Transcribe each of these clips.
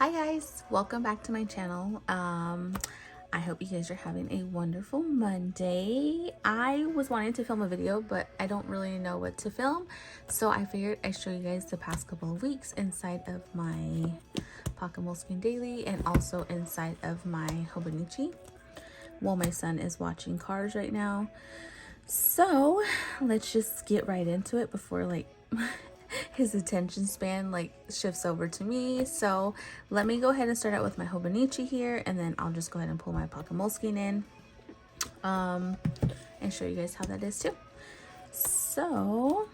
Hi guys, welcome back to my channel. I hope you guys are having a wonderful Monday. I was wanting to film a video, but I don't really know what to film, so I figured I'd show you guys the past couple of weeks inside of my Pocket Moleskine Daily and also inside of my Hobonichi. Well, my son is watching Cars right now, so let's just get right into it before his attention span shifts over to me. So let me go ahead and start out with my Hobonichi here, and then I'll just go ahead and pull my Pocket Moleskine in and show you guys how that is too. So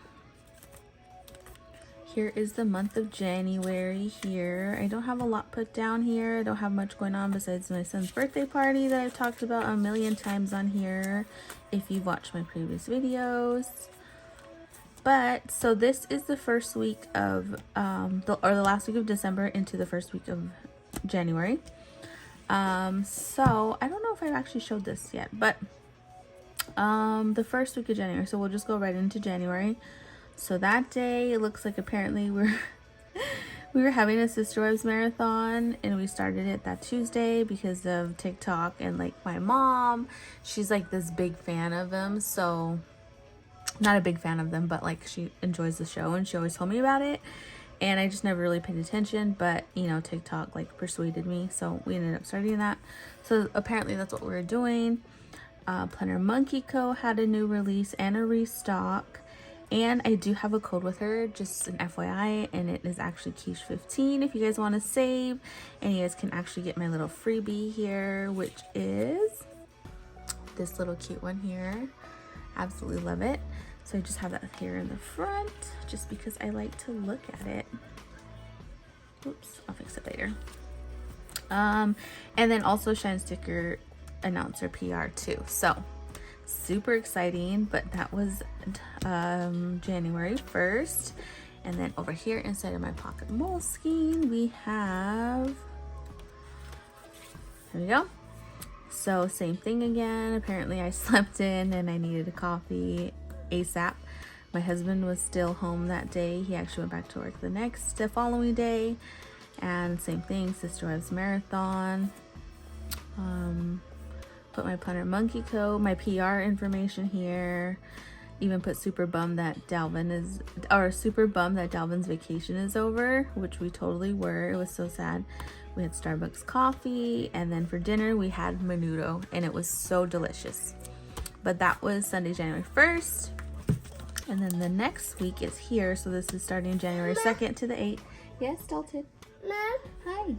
here is the month of January here. I don't have a lot put down here. I don't have much going on besides my son's birthday party that I've talked about a million times on here if you've watched my previous videos. But so this is the first week of the last week of December into the first week of January. So I don't know if I've actually showed this yet, but the first week of January. So we'll just go right into January. So that day, it looks like apparently we were having a Sister Wives marathon, and we started it that Tuesday because of TikTok, and my mom, she's this big fan of them. So not a big fan of them, but she enjoys the show and she always told me about it, and I just never really paid attention, but TikTok persuaded me, so we ended up starting that. So apparently that's what we were doing. Planner Monkey Co had a new release and a restock, and I do have a code with her, just an FYI, and it is actually Quiche15 if you guys want to save, and you guys can actually get my little freebie here, which is this little cute one here. Absolutely love it. So I just have that here in the front just because I like to look at it. Oops, I'll fix it later. And then also Shine Sticker Announcer PR too. So super exciting, but that was January 1st. And then over here inside of my Pocket Moleskine, we have, here we go. So same thing again. Apparently I slept in and I needed a coffee ASAP. My husband was still home that day. He actually went back to work the following day. And same thing, Sister Wives marathon. Put my Planner Monkey Co, my PR information here. Even put super bummed that Dalvin's vacation is over, which we totally were. It was so sad. We had Starbucks coffee, and then for dinner we had menudo, and it was so delicious. But that was Sunday, January 1st. And then the next week is here, so this is starting January 2nd to the 8th. Yes, Dalton? Mom. Hi.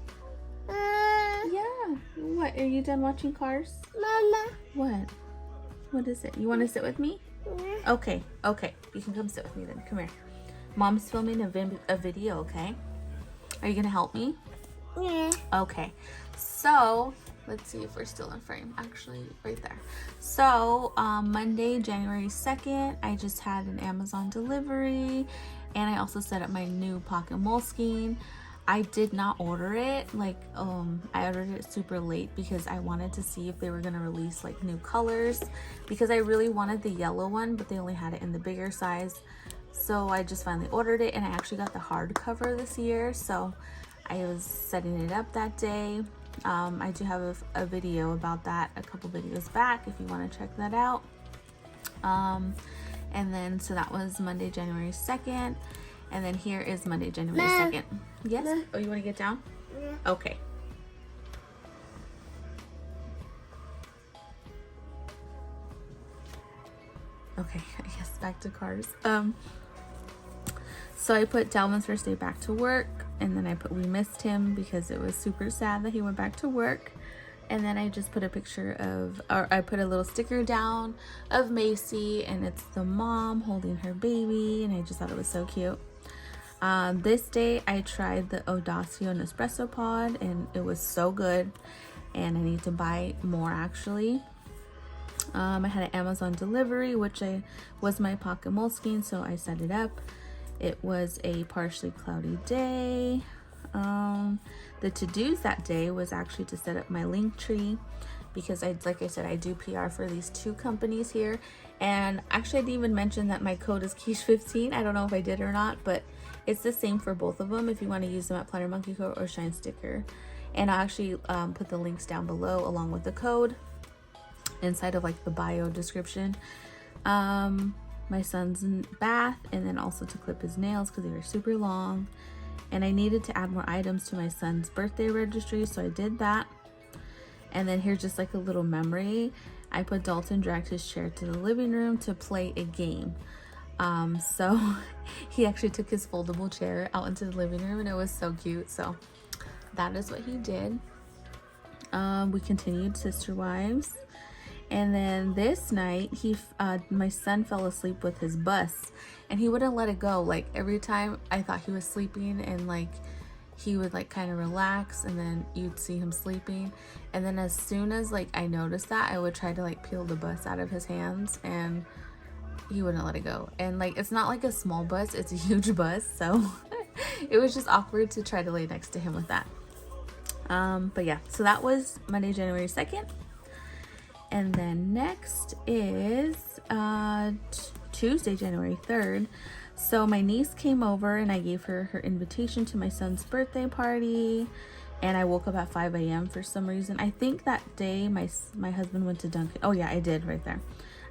Yeah. What, are you done watching Cars? Mama. What? What is it? You want to sit with me? Yeah. Okay. You can come sit with me then. Come here. Mom's filming a video, okay? Are you going to help me? Yeah. Okay, so let's see if we're still in frame. Actually, right there. So Monday, January 2nd, I just had an Amazon delivery, and I also set up my new Pocket Moleskine. I did not order it. I ordered it super late because I wanted to see if they were gonna release new colors, because I really wanted the yellow one, but they only had it in the bigger size. So I just finally ordered it, and I actually got the hardcover this year. So I was setting it up that day. I do have a video about that a couple videos back if you want to check that out. And then so that was Monday, January 2nd. And then here is Monday, January 2nd. Yes? Oh, you want to get down? Yeah. Okay. Okay, I guess back to Cars. So I put Dalvin's first day back to work, and then I put we missed him because it was super sad that he went back to work. And then I just put a picture of, or I put a little sticker down of Macy, and it's the mom holding her baby, and I just thought it was so cute. This day I tried the Audacio Nespresso pod, and it was so good, and I need to buy more actually. I had an Amazon delivery, which was my Pocket Moleskine, so I set it up. It was a partially cloudy day. The to-dos that day was actually to set up my link tree, because like I said, I do PR for these two companies here. And actually I didn't even mention that my code is Quiche15. I don't know if I did or not, but It's the same for both of them if you want to use them at Planner Monkey Co. or Shine Sticker. And I'll actually put the links down below along with the code inside of like the bio description. My son's bath, and then also to clip his nails because they were super long. And I needed to add more items to my son's birthday registry, so I did that. And then here's just like a little memory. I put Dalton dragged his chair to the living room to play a game. So he actually took his foldable chair out into the living room, and it was so cute. So that is what he did. We continued Sister Wives. And then this night, my son fell asleep with his bus, and he wouldn't let it go. Like every time I thought he was sleeping, and like he would like kind of relax, and then you'd see him sleeping. And then as soon as like I noticed that, I would try to like peel the bus out of his hands, and he wouldn't let it go. And like it's not like a small bus, it's a huge bus, so it was just awkward to try to lay next to him with that. But yeah, so that was Monday, January 2nd. And then next is Tuesday, January 3rd. So my niece came over, and I gave her her invitation to my son's birthday party. And I woke up at 5 a.m. for some reason. I think that day my husband went to Dunkin'. Oh yeah, I did right there.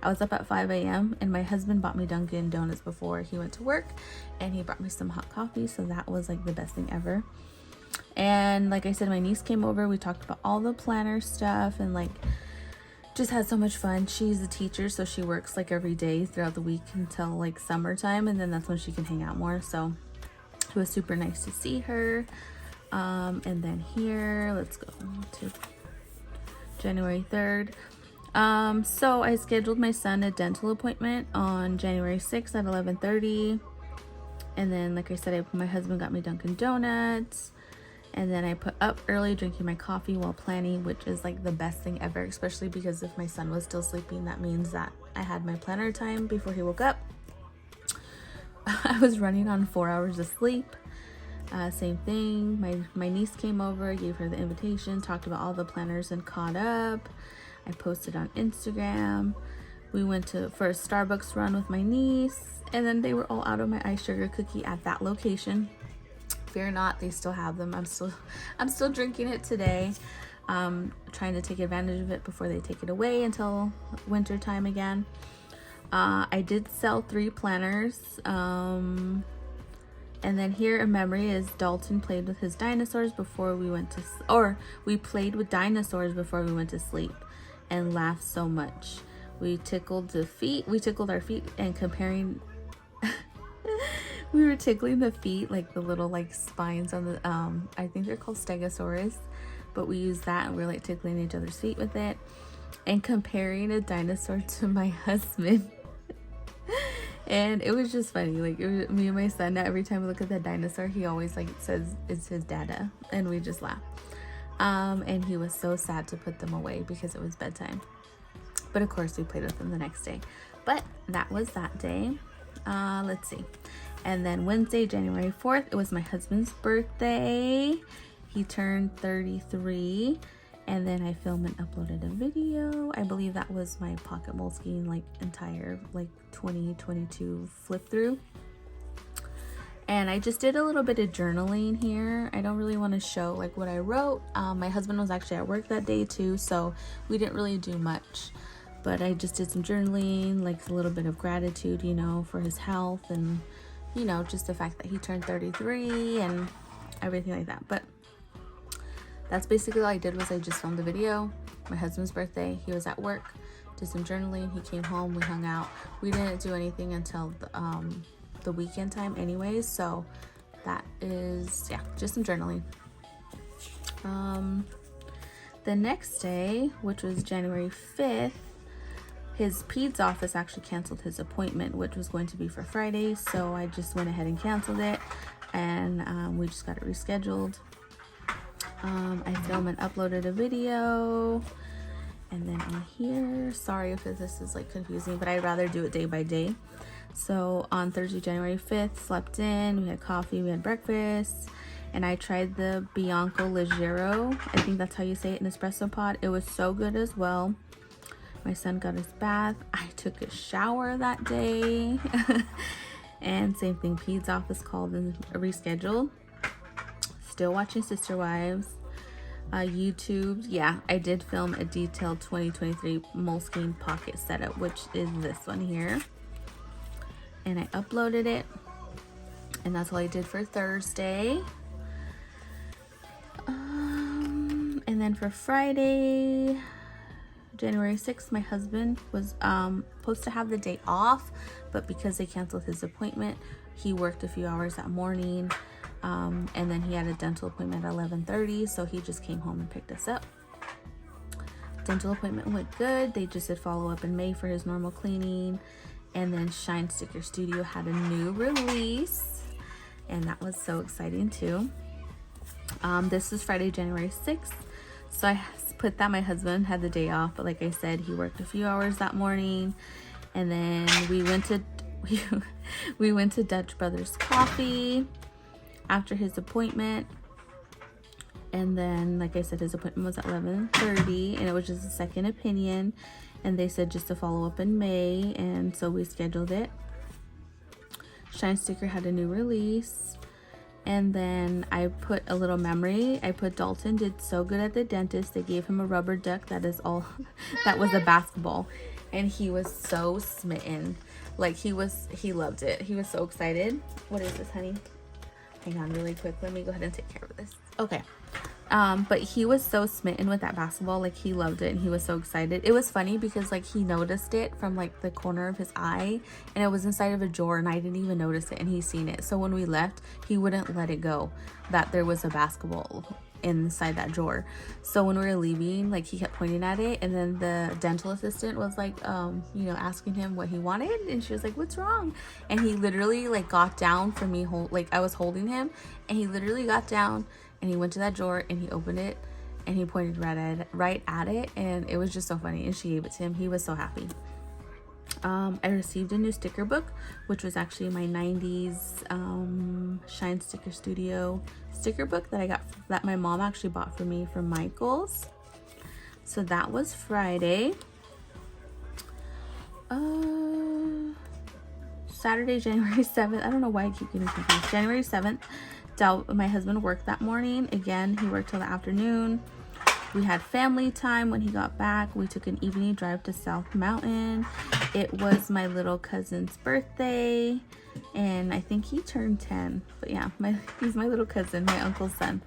I was up at 5 a.m. and my husband bought me Dunkin' Donuts before he went to work, and he brought me some hot coffee. So that was like the best thing ever. And like I said, my niece came over. We talked about all the planner stuff, and like just had so much fun. She's a teacher, so she works like every day throughout the week until like summertime, and then that's when she can hang out more. So it was super nice to see her. And then here, let's go to January 3rd. So I scheduled my son a dental appointment on January 6th at 11:30. And then, like I said, my husband got me Dunkin' Donuts. And then I put up early drinking my coffee while planning, which is like the best thing ever, especially because if my son was still sleeping, that means that I had my planner time before he woke up. I was running on 4 hours of sleep. Same thing. My niece came over, gave her the invitation, talked about all the planners, and caught up. I posted on Instagram. We went for a Starbucks run with my niece, and then they were all out of my ice sugar cookie at that location. Fear not, they still have them. I'm still drinking it today. Trying to take advantage of it before they take it away until winter time again. I did sell 3 planners. And then here a memory is Dalton played with his dinosaurs before we went to, we played with dinosaurs before we went to sleep and laughed so much. We tickled our feet and comparing. We were tickling the feet, like the little like spines on the I think they're called stegosaurus, but we used that, and we were like tickling each other's feet with it and comparing a dinosaur to my husband. And it was just funny. Like it was, me and my son, every time we look at that dinosaur, he always like says it's his dada, and we just laugh. And he was so sad to put them away because it was bedtime. But of course we played with them the next day. But that was that day. Let's see. And then Wednesday, January 4th, it was my husband's birthday. He turned 33. And then I filmed and uploaded a video. I believe that was my Pocket Moleskine like entire like 2022 flip through. And I just did a little bit of journaling here. I don't really want to show like what I wrote. My husband was actually at work that day too, so we didn't really do much. But I just did some journaling, like a little bit of gratitude, you know, for his health, and you know, just the fact that he turned 33 and everything like that. But that's basically all I did. Was I just filmed the video. My husband's birthday, he was at work, did some journaling, he came home, we hung out. We didn't do anything until the weekend time anyways, so that is, yeah, just some journaling. The next day, which was January 5th, his peds office actually canceled his appointment, which was going to be for Friday, so I just went ahead and canceled it, and we just got it rescheduled. I filmed and uploaded a video, and then on here, sorry if this is like confusing, but I'd rather do it day by day. So on Thursday, January 5th, slept in, we had coffee, we had breakfast, and I tried the Bianco Leggero, I think that's how you say it, in espresso pod. It was so good as well. My son got his bath. I took a shower that day. And same thing, Peds office called and rescheduled. Still watching Sister Wives. YouTube, yeah, I did film a detailed 2023 Moleskine pocket setup, which is this one here. And I uploaded it. And that's all I did for Thursday. And then for Friday, January 6th, my husband was supposed to have the day off, but because they canceled his appointment, he worked a few hours that morning, and then he had a dental appointment at 11:30, so he just came home and picked us up. Dental appointment went good. They just did follow up in May for his normal cleaning, and then Shine Sticker Studio had a new release, and that was so exciting too. This is Friday, January 6th. So I put that my husband had the day off, but like I said, he worked a few hours that morning, and then we went to Dutch Brothers Coffee after his appointment. And then, like I said, his appointment was at 11:30, and it was just a second opinion, and they said just to follow up in May, and so we scheduled it. Shine Sticker had a new release. And then I put a little memory. I put Dalton did so good at the dentist. They gave him a rubber duck that is all that was a basketball. And he was so smitten. Like he loved it. He was so excited. What is this, honey? Hang on really quick. Let me go ahead and take care of this. Okay. But he was so smitten with that basketball. Like he loved it and he was so excited. It was funny because like he noticed it from like the corner of his eye, and it was inside of a drawer, and I didn't even notice it, and he seen it. So when we left, he wouldn't let it go that there was a basketball inside that drawer. So when we were leaving, like he kept pointing at it, and then the dental assistant was like asking him what he wanted, and she was like, what's wrong? And he literally like got down from me, like I was holding him, and he literally got down and he went to that drawer and he opened it and he pointed right at it, and it was just so funny, and she gave it to him. He was so happy. I received a new sticker book, which was actually my 90s Shine Sticker Studio sticker book that my mom actually bought for me from Michael's. So that was Friday. Saturday, January 7th. I don't know why I keep getting confused. January 7th, my husband worked that morning. Again, he worked till the afternoon. We had family time when he got back. We took an evening drive to South Mountain. It was my little cousin's birthday, and I think he turned 10. But yeah, he's my little cousin, my uncle's son.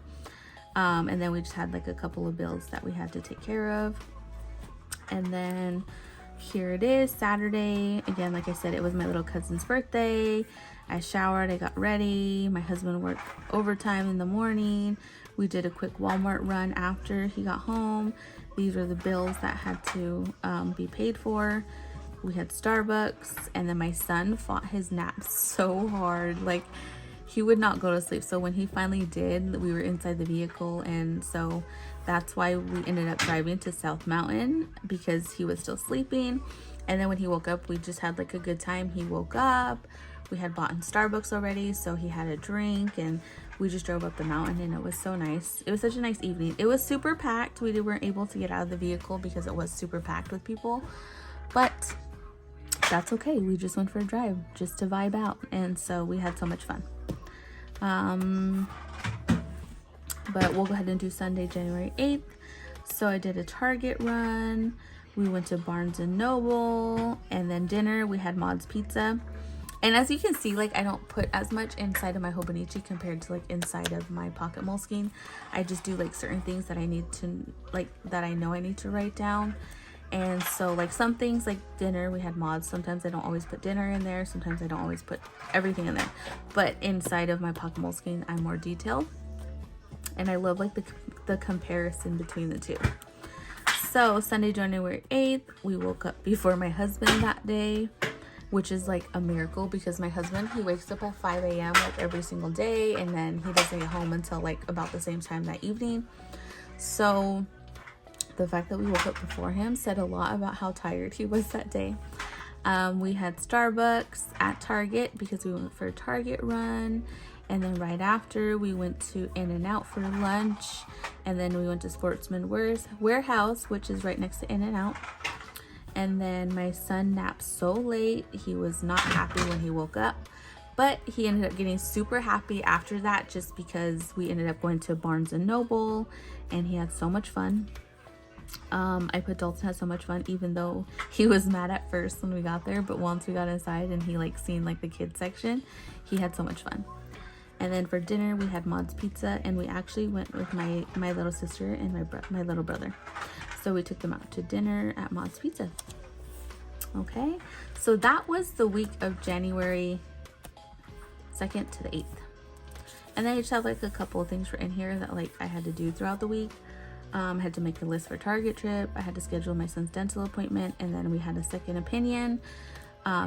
And then we just had like a couple of bills that we had to take care of. And then here it is, Saturday. Again, like I said, it was my little cousin's birthday. I showered, I got ready. My husband worked overtime in the morning. We did a quick Walmart run after he got home. These are the bills that had to be paid for. We had Starbucks, and then my son fought his nap so hard. Like, he would not go to sleep. So when he finally did, we were inside the vehicle, and so that's why we ended up driving to South Mountain, because he was still sleeping. And then when he woke up, we just had like a good time. He woke up, we had bought in Starbucks already, so he had a drink, and we just drove up the mountain, and it was so nice. It was such a nice evening. It was super packed. We weren't able to get out of the vehicle because it was super packed with people, but that's okay. We just went for a drive just to vibe out, and so we had so much fun. But we'll go ahead and do Sunday, January 8th. So I did a Target run. We went to Barnes & Noble, and then dinner, we had Maud's Pizza. And as you can see, like, I don't put as much inside of my Hobonichi compared to like inside of my Pocket Moleskine. I just do like certain things that I need to, like, that I know I need to write down. And so like some things like dinner, we had Maud's. Sometimes I don't always put dinner in there. Sometimes I don't always put everything in there. But inside of my Pocket Moleskine, I'm more detailed. And I love like the comparison between the two. So Sunday, January 8th, we woke up before my husband that day, which is like a miracle, because my husband, he wakes up at 5 a.m. like every single day, and then he doesn't get home until like about the same time that evening. So the fact that we woke up before him said a lot about how tired he was that day. We had Starbucks at Target because we went for a Target run, and then right after we went to In-N-Out for lunch, and then we went to Sportsman Warehouse, which is right next to In-N-Out. And then my son napped so late, he was not happy when he woke up, But he ended up getting super happy after that, just because we ended up going to Barnes and Noble and he had so much fun. I put Dalton had so much fun, even though he was mad at first when we got there, but once we got inside and he like seen like the kids section, he had so much fun. And then for dinner we had Maud's Pizza, and we actually went with my little sister and my little brother. So we took them out to dinner at Maud's Pizza. Okay, so that was the week of January 2nd to the 8th. And then I just have like a couple of things for in here that like I had to do throughout the week. I had to make a list for Target trip. I had to schedule my son's dental appointment, and then we had a second opinion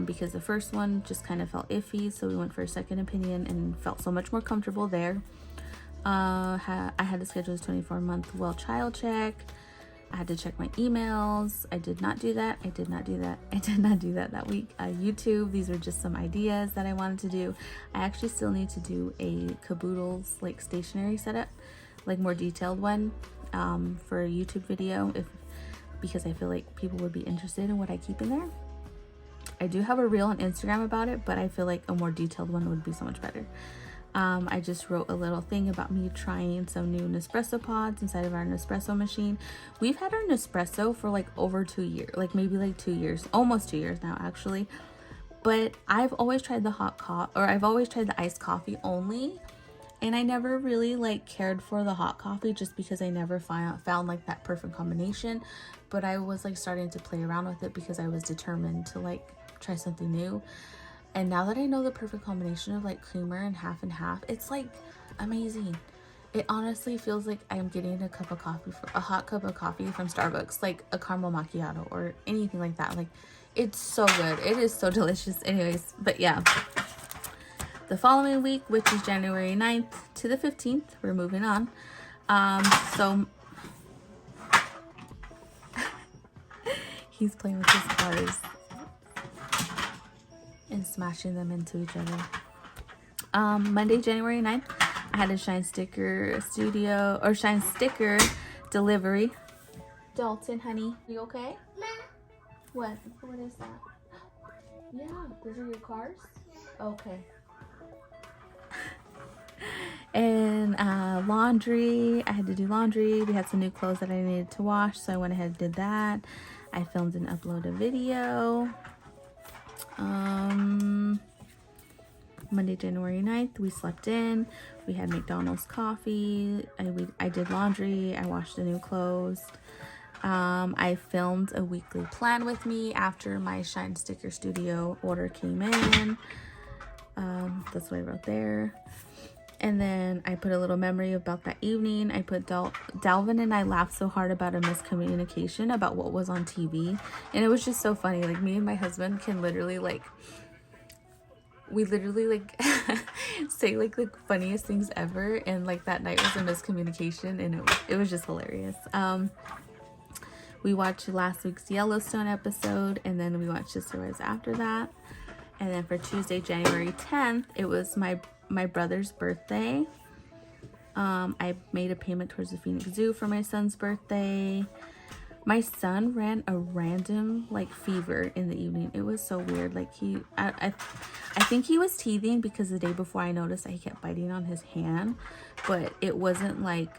because the first one just kind of felt iffy, so we went for a second opinion and felt so much more comfortable there. I had to schedule a 24-month well child check. I had to check my emails. I did not do that. I did not do that that week. YouTube, these were just some ideas that I wanted to do. I actually still need to do a caboodles like stationery setup, like more detailed one for a YouTube video, because I feel like people would be interested in what I keep in there. I do have a reel on Instagram about it, but I feel like a more detailed one would be so much better. I just wrote a little thing about me trying some new Nespresso pods inside of our Nespresso machine. We've had our Nespresso for like over 2 years, like maybe like 2 years, almost 2 years now actually. But I've always tried the hot coffee, or I've always tried the iced coffee only. And I never really like cared for the hot coffee, just because I never found like that perfect combination. But I was like starting to play around with it because I was determined to like try something new. And now that I know the perfect combination of like creamer and half, it's like amazing. It honestly feels like I'm getting a hot cup of coffee from Starbucks, like a caramel macchiato or anything like that. Like, it's so good. It is so delicious. Anyways, but yeah. The following week, which is January 9th to the 15th, we're moving on. So he's playing with his cars and smashing them into each other. Monday, January 9th, I had a Shine Sticker delivery. Dalton, honey, you okay? What? What is that? Yeah, those are your cars? Okay. And laundry, I had to do laundry. We had some new clothes that I needed to wash, so I went ahead and did that. I filmed and uploaded a video. Monday, January 9th, we slept in. We had McDonald's coffee. I did laundry. I washed the new clothes. I filmed a weekly plan with me after my Shine Sticker Studio order came in. That's what I wrote there. And then I put a little memory about that evening. I put Dalvin and I laughed so hard about a miscommunication about what was on TV. And it was just so funny. Like, me and my husband can literally like, we literally like say like the funniest things ever. And like that night was a miscommunication, and it was just hilarious. We watched last week's Yellowstone episode, and then we watched Sister Wives after that. And then for Tuesday, January 10th, it was my brother's birthday. I made a payment towards the Phoenix Zoo for my son's birthday. My son ran a random like fever in the evening. It was so weird. Like I think he was teething, because the day before I noticed that he kept biting on his hand, but it wasn't like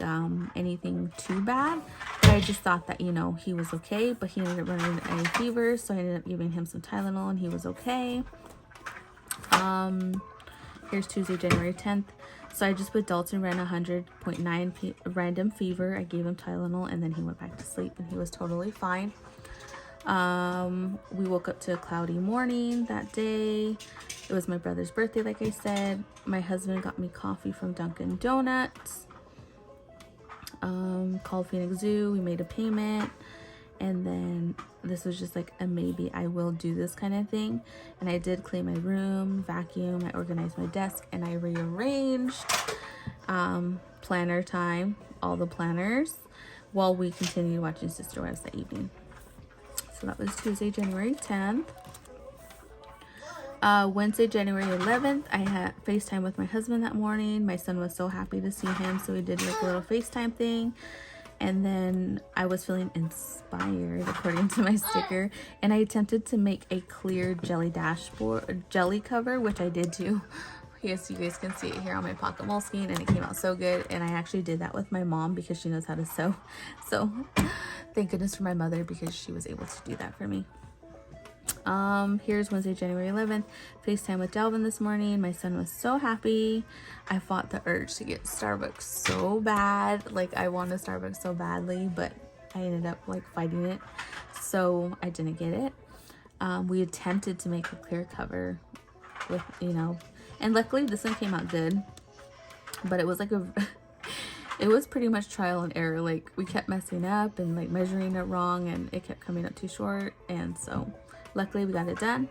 anything too bad. But I just thought that, you know, he was okay, but he ended up running a fever, so I ended up giving him some Tylenol and he was okay. Here's Tuesday, January 10th. So I just put Dalton ran 100.9 random fever. I gave him Tylenol, and then he went back to sleep and he was totally fine. We woke up to a cloudy morning that day. It was my brother's birthday, like I said. My husband got me coffee from Dunkin' Donuts. Called Phoenix Zoo. We made a payment. And then this was just like a maybe I will do this kind of thing. And I did clean my room, vacuum, I organized my desk, and I rearranged planner time, all the planners, while we continued watching Sister Wives that evening. So that was Tuesday, January 10th. Wednesday, January 11th, I had FaceTime with my husband that morning. My son was so happy to see him, so we did like a little FaceTime thing. And then I was feeling inspired according to my sticker, and I attempted to make a clear jelly cover, which I did too. Yes, you guys can see it here on my pocket moleskine, and it came out so good. And I actually did that with my mom because she knows how to sew. So thank goodness for my mother because she was able to do that for me. Here's Wednesday, January 11th. FaceTime with Delvin this morning. My son was so happy. I fought the urge to get Starbucks so bad. Like, I wanted Starbucks so badly, but I ended up like fighting it. So I didn't get it. We attempted to make a clear cover with, and luckily this one came out good, but it was like it was pretty much trial and error. Like, we kept messing up and like measuring it wrong, and it kept coming up too short. And so luckily we got it done.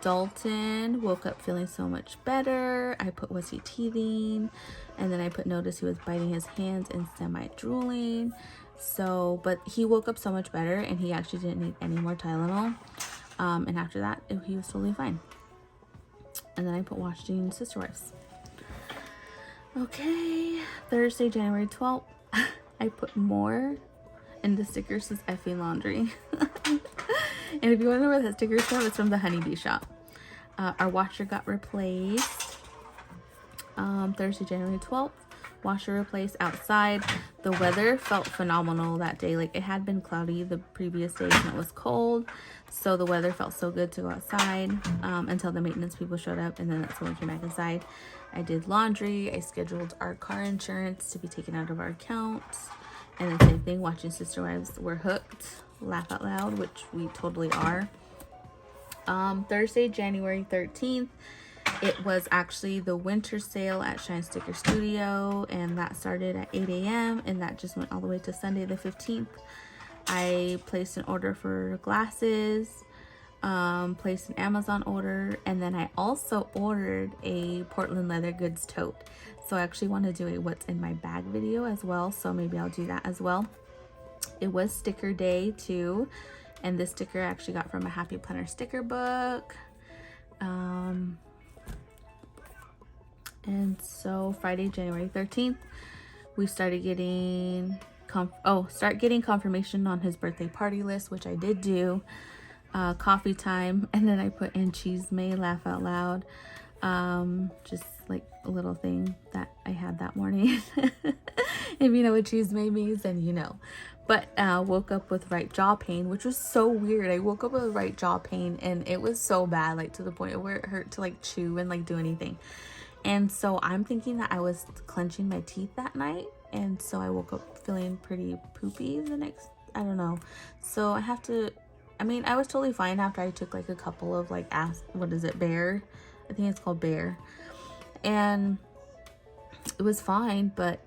Dalton woke up feeling so much better. I put, was he teething? And then I put notice he was biting his hands and semi-drooling. So, but he woke up so much better, and he actually didn't need any more Tylenol. And after that, he was totally fine. And then I put watching Sister Wives. Okay, Thursday, January 12th. I put more, and the sticker says effing laundry. And if you want to know where that sticker is from, it's from the Honeybee shop. Our washer got replaced. Thursday, January 12th. Washer replaced outside. The weather felt phenomenal that day. Like, it had been cloudy the previous days and it was cold. So the weather felt so good to go outside until the maintenance people showed up, and then that's when we came back inside. I did laundry. I scheduled our car insurance to be taken out of our account. And the same thing, watching Sister Wives. We're hooked. Laugh out loud, which we totally are. Thursday, January 13th. It was actually the winter sale at Shine Sticker Studio, and that started at 8 a.m. and that just went all the way to Sunday the 15th. I placed an order for glasses, placed an Amazon order, and then I also ordered a Portland leather goods tote. So I actually want to do a what's in my bag video as well, so maybe I'll do that as well. It was sticker day too, and this sticker I actually got from a Happy Planner sticker book. And so Friday, January 13th, we started getting confirmation on his birthday party list, which I did do. Coffee time, and then I put in cheese may, laugh out loud. Just like a little thing that I had that morning. If you know what cheese may means, then you know. But woke up with right jaw pain, which was so weird. I woke up with right jaw pain, and it was so bad, like to the point where it hurt to like chew and like do anything. And so I'm thinking that I was clenching my teeth that night, and so I woke up feeling pretty poopy the next, I don't know. So I was totally fine after I took like a couple of like Bear? I think it's called Bear. And it was fine, but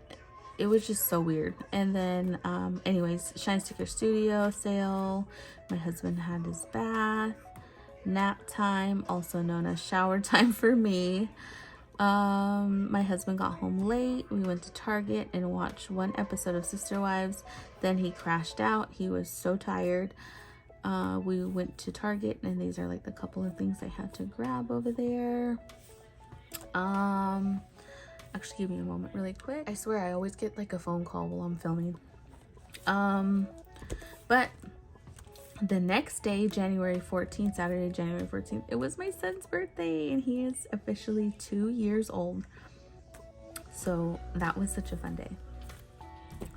it was just so weird. And then anyways, Shine Sticker Studio sale. My husband had his bath. Nap time, also known as shower time for me. My husband got home late. We went to Target and watched one episode of Sister Wives. Then he crashed out. He was so tired. We went to Target, and these are like the couple of things I had to grab over there. Actually, give me a moment really quick. I swear I always get like a phone call while I'm filming. But the next day, January 14th, Saturday, January 14th, it was my son's birthday, and he is officially 2 years old. So that was such a fun day.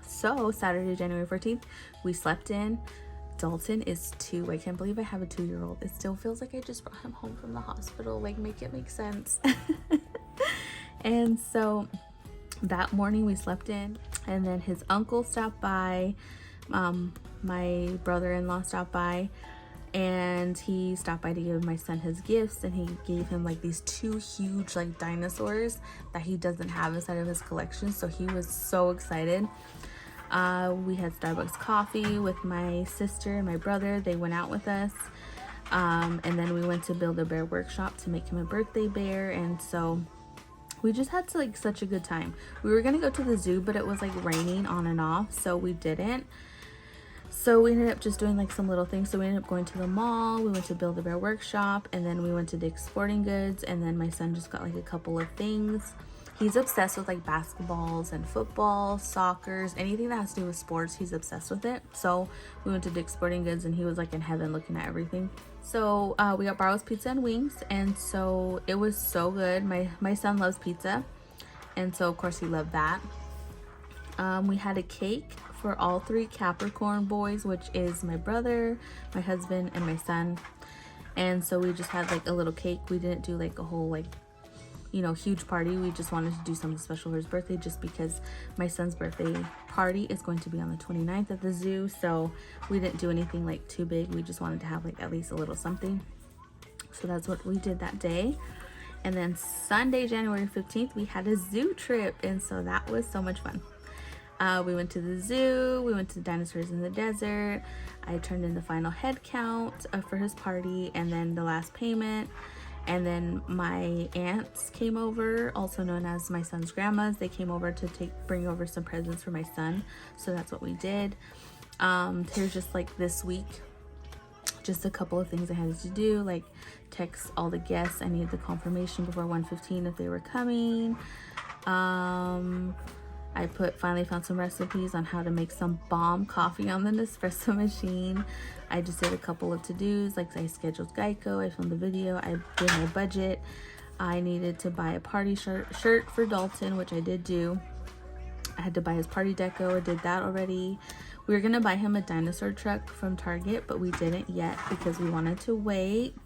So Saturday, January 14th, we slept in. Dalton is 2. I can't believe I have a 2-year-old. It still feels like I just brought him home from the hospital. Like, make it make sense. And so that morning we slept in, and then his uncle stopped by. My brother-in-law stopped by, and he stopped by to give my son his gifts, and he gave him like these 2 huge like dinosaurs that he doesn't have inside of his collection. So he was so excited. We had Starbucks coffee with my sister and my brother. They went out with us, and then we went to Build-A-Bear workshop to make him a birthday bear. And so we just had like such a good time. We were gonna go to the zoo, but it was like raining on and off, so we didn't. So we ended up just doing like some little things. So we ended up going to the mall. We went to Build-A-Bear workshop, and then we went to Dick's Sporting Goods, and then my son just got like a couple of things. He's obsessed with like basketballs and football, soccer, anything that has to do with sports. He's obsessed with it. So we went to Dick's Sporting Goods and he was like in heaven looking at everything. So we got Barrow's Pizza and Wings, and so it was so good. My son loves pizza, and so of course he loved that. We had a cake for all 3 Capricorn boys, which is my brother, my husband, and my son. And so we just had like a little cake. We didn't do like a whole like, you know, huge party. We just wanted to do something special for his birthday, just because my son's birthday party is going to be on the 29th at the zoo. So we didn't do anything like too big. We just wanted to have like at least a little something. So that's what we did that day. And then Sunday, January 15th, we had a zoo trip, and so that was so much fun. We went to the zoo, we went to the dinosaurs in the desert. I turned in the final head count for his party, and then the last payment. And then my aunts came over, also known as my son's grandmas. They came over to bring over some presents for my son. So that's what we did. Here's just like this week, just a couple of things I had to do, like text all the guests. I needed the confirmation before 1:15 if they were coming. I finally found some recipes on how to make some bomb coffee on the Nespresso machine. I just did a couple of to-dos, like I scheduled Geico, I filmed the video, I did my budget. I needed to buy a party shirt for Dalton, which I did do. I had to buy his party deco, I did that already. We were gonna buy him a dinosaur truck from Target, but we didn't yet because we wanted to wait.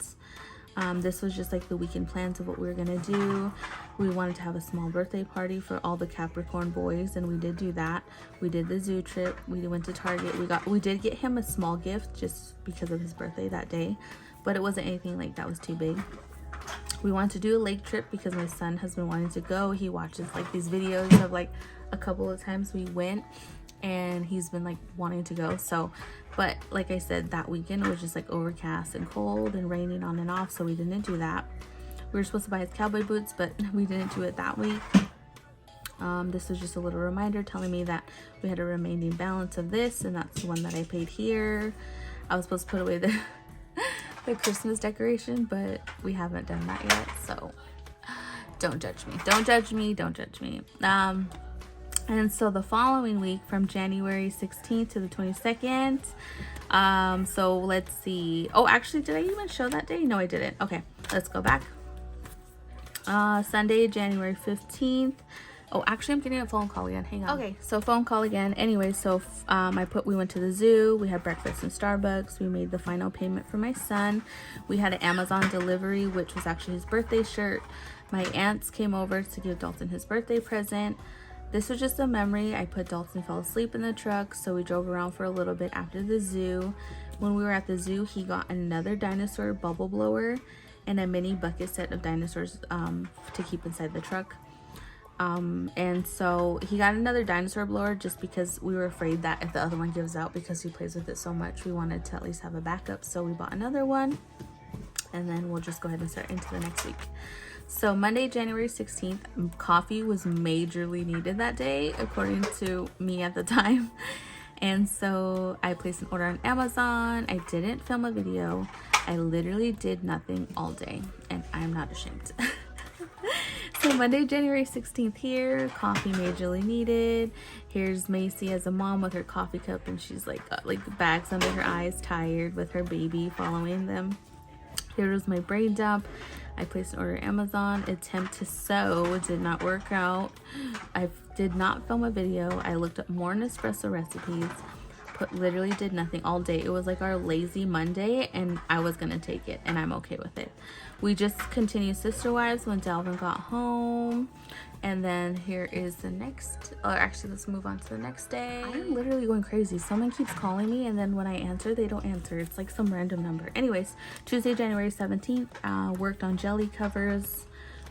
This was just like the weekend plans of what we were gonna do. We wanted to have a small birthday party for all the Capricorn boys, and we did do that. We did the zoo trip, we went to Target. We did get him a small gift just because of his birthday that day, but it wasn't anything like that was too big. We wanted to do a lake trip because my son has been wanting to go. He watches like these videos of like a couple of times we went, and he's been like wanting to go. So, but like I said, that weekend was just like overcast and cold and raining on and off, so we didn't do that. We were supposed to buy his cowboy boots, but we didn't do it that week. This was just a little reminder telling me that we had a remaining balance of this, and that's the one that I paid here. I was supposed to put away the the Christmas decoration, but we haven't done that yet, so don't judge me, don't judge me, don't judge me. And so the following week, from January 16th to the 22nd, so let's see. Oh, actually, did I even show that day? No, I didn't. Okay, let's go back. Sunday, January 15th. Oh, actually, I'm getting a phone call again. Hang on. Okay, so phone call again. Anyway, so we went to the zoo. We had breakfast in Starbucks. We made the final payment for my son. We had an Amazon delivery, which was actually his birthday shirt. My aunts came over to give Dalton his birthday present. This was just a memory. I put Dalton fell asleep in the truck, so we drove around for a little bit after the zoo. When we were at the zoo, he got another dinosaur bubble blower and a mini bucket set of dinosaurs to keep inside the truck. And so he got another dinosaur blower just because we were afraid that if the other one gives out, because he plays with it so much, we wanted to at least have a backup. So we bought another one, and then we'll just go ahead and start into the next week. So Monday, January 16th, coffee was majorly needed that day, according to me at the time. And so I placed an order on Amazon. I didn't film a video. I literally did nothing all day, and I'm not ashamed. So Monday, January 16th here, coffee majorly needed. Here's Macy as a mom with her coffee cup, and she's like got like bags under her eyes, tired with her baby following them. Here was my braid dump. I placed an order on Amazon. Attempt to sew did not work out. I did not film a video. I looked up more Nespresso recipes, but literally did nothing all day. It was like our lazy Monday, and I was gonna take it, and I'm okay with it. We just continued Sister Wives when Dalvin got home. And then here is the next, or actually let's move on to the next day. I am literally going crazy. Someone keeps calling me, and then when I answer, they don't answer. It's like some random number. Anyways, Tuesday, January 17th, worked on jelly covers,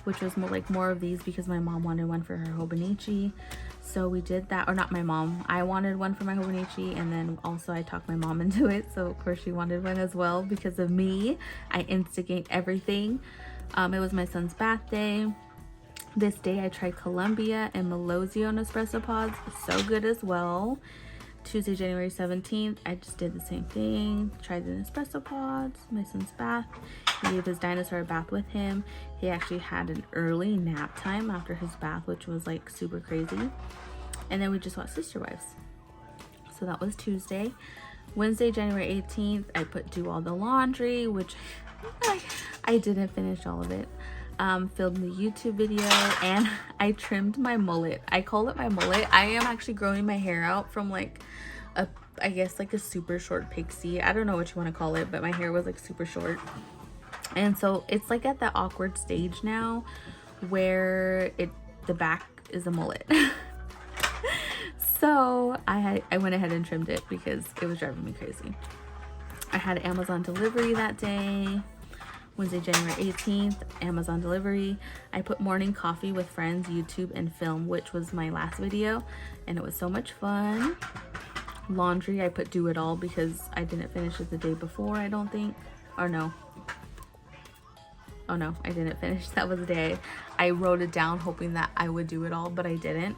which was more of these because my mom wanted one for her Hobonichi. So we did that, or not my mom. I wanted one for my Hobonichi, and then also I talked my mom into it. So of course she wanted one as well because of me. I instigate everything. It was my son's bath day. This day I tried Columbia and Melosio Nespresso pods, so good as well. Tuesday, January 17th, I just did the same thing. Tried the Nespresso pods, my son's bath. He gave his dinosaur a bath with him. He actually had an early nap time after his bath, which was like super crazy. And then we just watched Sister Wives. So that was Tuesday. Wednesday, January 18th, I put do all the laundry, which I didn't finish all of it. Filmed the YouTube video, and I trimmed my mullet. I call it my mullet. I am actually growing my hair out from like I guess like a super short pixie. I don't know what you want to call it, but my hair was like super short. And so it's like at that awkward stage now where the back is a mullet. So I went ahead and trimmed it because it was driving me crazy. I had Amazon delivery that day. Wednesday, January 18th, Amazon delivery. I put morning coffee with friends, YouTube, and film, which was my last video, and it was so much fun. Laundry, I put do it all because I didn't finish it the day before, I don't think. Or no. Oh no, I didn't finish. That was the day I wrote it down hoping that I would do it all, but I didn't.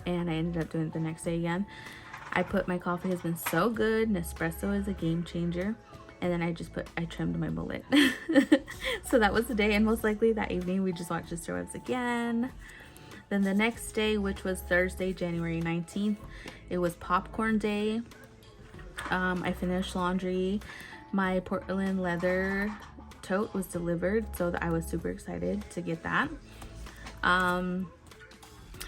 And I ended up doing it the next day again. I put my coffee has been so good. Nespresso is a game changer. And then I trimmed my mullet. So that was the day, and most likely that evening we just watched Sister Wives again. Then the next day, which was Thursday, January 19th, it was popcorn day. I finished laundry. My Portland leather tote was delivered, so I was super excited to get that.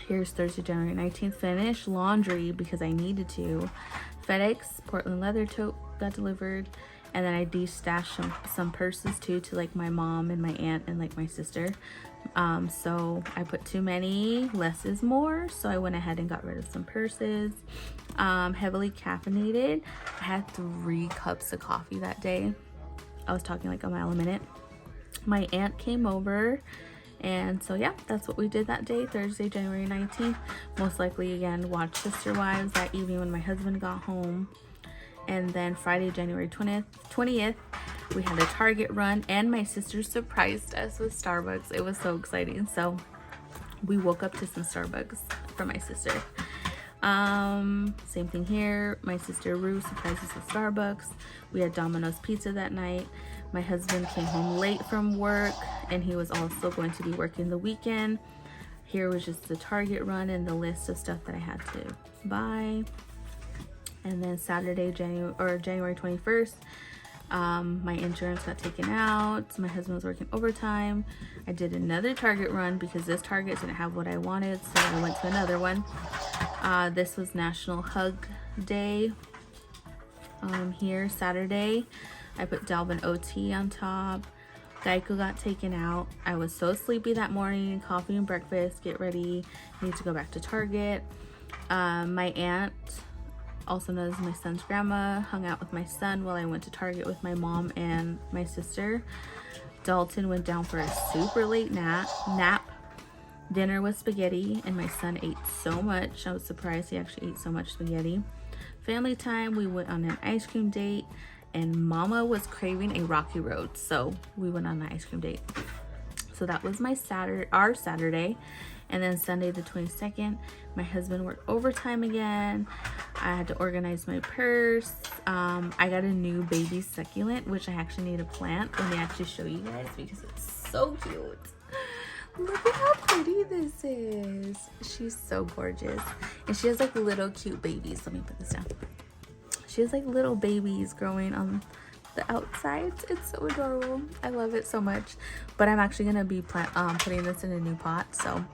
Here's Thursday, January 19th, finished laundry because I needed to. FedEx Portland leather tote got delivered. And then I de-stashed some purses too, to like my mom and my aunt and like my sister. So I put too many, less is more. So I went ahead and got rid of some purses. Heavily caffeinated. I had 3 cups of coffee that day. I was talking like a mile a minute. My aunt came over. And so yeah, that's what we did that day, Thursday, January 19th. Most likely again, watch Sister Wives that evening when my husband got home. And then Friday, January 20th, we had a Target run, and my sister surprised us with Starbucks. It was so exciting. So we woke up to some Starbucks for my sister. Same thing here. My sister Rue surprised us with Starbucks. We had Domino's pizza that night. My husband came home late from work, and he was also going to be working the weekend. Here was just the Target run and the list of stuff that I had to buy. And then Saturday, January 21st, my insurance got taken out. My husband was working overtime. I did another Target run because this Target didn't have what I wanted, so I went to another one. This was National Hug Day. Here, Saturday, I put Dalvin OT on top. Geico got taken out. I was so sleepy that morning. Coffee and breakfast, get ready. Need to go back to Target. My aunt, also known as my son's grandma, hung out with my son while I went to Target with my mom and my sister. Dalton went down for a super late nap. Dinner was spaghetti, and my son ate so much. I was surprised he actually ate so much spaghetti. Family time, we went on an ice cream date, and Mama was craving a Rocky Road, so we went on an ice cream date. So that was our Saturday. And then Sunday the 22nd, my husband worked overtime again. I had to organize my purse. I got a new baby succulent, which I actually need to plant. Let me actually show you guys because it's so cute. Look at how pretty this is. She's so gorgeous. And she has like little cute babies. Let me put this down. She has like little babies growing on the outside. It's so adorable. I love it so much. But I'm actually gonna be putting this in a new pot, so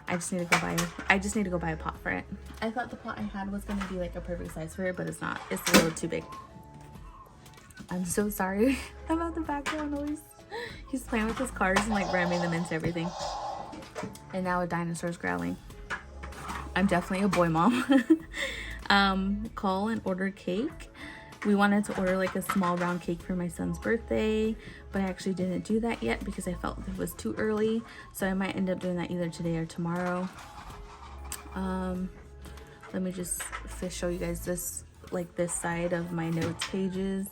I just need to go buy a pot for it. I thought the pot I had was gonna be like a perfect size for it, but it's not. It's a little too big. I'm so sorry about the background noise. He's playing with his cars and like ramming them into everything. And now a dinosaur's growling. I'm definitely a boy mom. Call and order cake. We wanted to order like a small round cake for my son's birthday, but I actually didn't do that yet because I felt it was too early. So I might end up doing that either today or tomorrow. Let me just show you guys this side of my notes pages.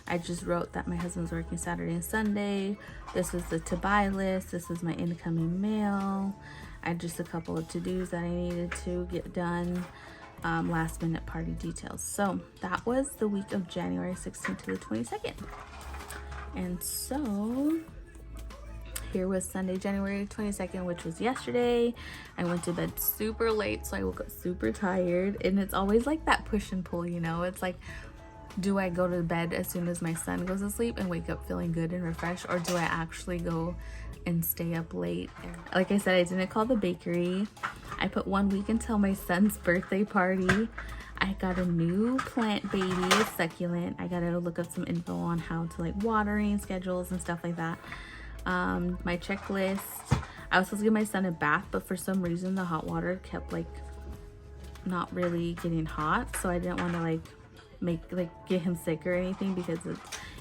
I just wrote that my husband's working Saturday and Sunday. This is the to buy list. This is my incoming mail. I had just a couple of to-dos that I needed to get done. last minute party details. So that was the week of January 16th to the 22nd. And so here was Sunday, January 22nd, which was yesterday. I went to bed super late, so I woke up super tired. And it's always like that push and pull, you know? It's like, do I go to bed as soon as my son goes to sleep and wake up feeling good and refreshed? Or do I actually go and stay up late? And like I said, I didn't call the bakery. I put 1 week until my son's birthday party. I got a new plant baby, a succulent. I gotta look up some info on how to like watering schedules and stuff like that. My checklist. I was supposed to give my son a bath, but for some reason the hot water kept like not really getting hot, so I didn't want to like get him sick or anything, because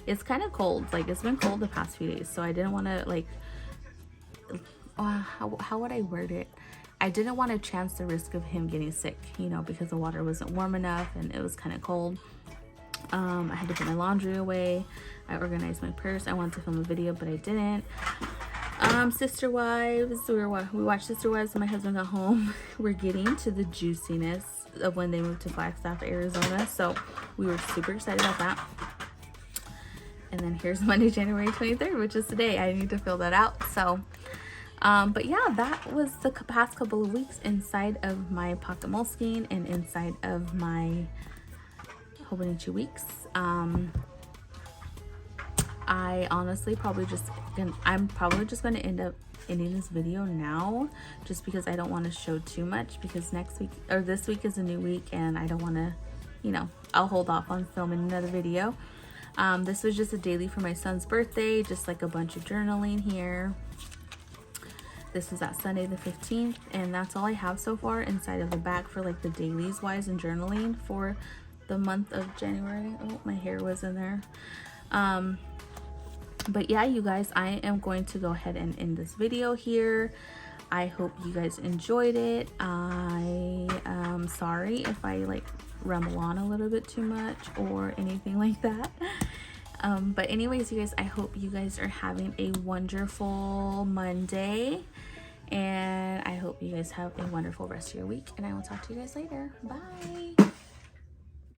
it's kind of cold. Like, it's been cold the past few days, so I didn't want to like how would I word it? I didn't want to chance the risk of him getting sick, you know, because the water wasn't warm enough and it was kind of cold. I had to put my laundry away. I organized my purse. I wanted to film a video, but I didn't. Sister Wives, we watched Sister Wives when my husband got home. We're getting to the juiciness of when they moved to Flagstaff, Arizona, so we were super excited about that. And then here's Monday, January 23rd, which is today. I need to fill that out. So but yeah, that was the past couple of weeks inside of my Pocket Moleskine and inside of my Hobonichi Weeks. I honestly I'm probably just going to end up ending this video now, just because I don't want to show too much, because next week or this week is a new week and I don't want to, you know, I'll hold off on filming another video. This was just a daily for my son's birthday, just like a bunch of journaling here. This is that Sunday the 15th, and that's all I have so far inside of the bag for like the dailies wise and journaling for the month of January. Oh, my hair was in there. But yeah, you guys, I am going to go ahead and end this video here. I hope you guys enjoyed it. I am sorry if I like rumble on a little bit too much or anything like that. But anyways, you guys, I hope you guys are having a wonderful Monday, and I hope you guys have a wonderful rest of your week, and I will talk to you guys later. Bye.